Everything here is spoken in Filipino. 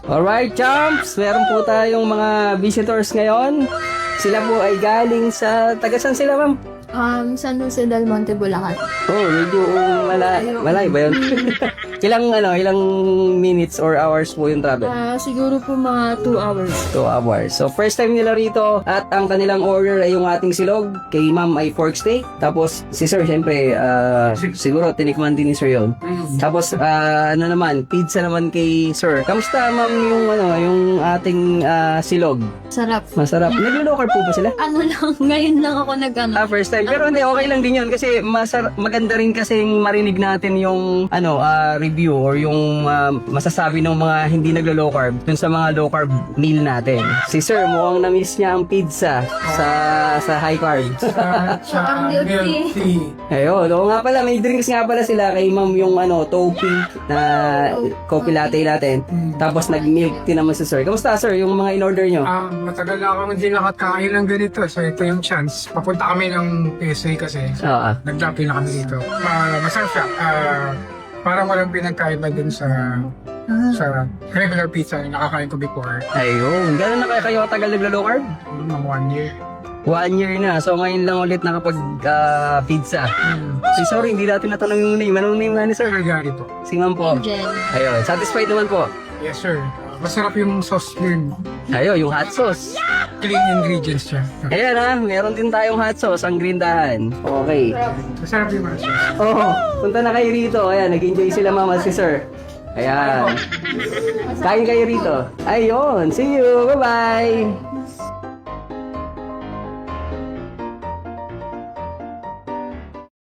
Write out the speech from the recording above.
Alright, champs! Meron po tayong mga visitors ngayon. Sila po ay galing sa... Taga saan sila, ma'am? San Jose del Monte, Bulacan. Oh, medyo malay ba yun? ilang minutes or hours po yung travel? Siguro po mga 2 hours. 2 hours. So, first time nila rito at ang kanilang order ay yung ating silog. Kay ma'am ay pork steak. Tapos, si sir, syempre, siguro tinikman din ni sir yun. Tapos, pizza naman kay sir. Kamusta, ma'am, yung ating silog? Sarap. Masarap. Naglo-local po ba sila? Ano lang, ngayon lang ako First time. Pero hindi, okay lang din yun kasi maganda rin kasing marinig natin yung review or yung masasabi ng mga hindi naglo-low carb dun sa mga low carb meal natin. Si sir, mukhang na-miss niya ang pizza sa high carb. Ang beauty. Ayun, oo nga pala, may drinks nga pala sila kay ma'am yung topi na coffee latte natin. Tapos nag-milk tea naman si sir. Kamusta sir, yung mga in-order nyo? Matagal na akong hindi nakakain ng ganito. So ito yung chance. Papunta kami ng PSA kasi. Oo. Nag-dumping na kami dito. Masarap siya. Parang walang pinagkaiba dun sa regular pizza na nakakain ko before. Ayun, gano'n na kayo katagal naglo-low carb? Mga 1 year. 1 year na. So ngayon lang ulit nakapag pizza. Sorry, hindi natin natanong yung name. Anong name nga ni sir? Gary po. Si ma'am po. Angel. Ayun, satisfied naman po. Yes sir. Masarap yung sauce din. Ayun, yung hot sauce. Clean ingredients siya. Ayan meron din tayong hot sauce, ang grindahan. Okay. Masarap yung mga sauce. Oh, punta na kayo rito. Ayan, nag-enjoy sila mama si sir. Ayan. Kain kayo rito. Ayun, see you. Bye-bye.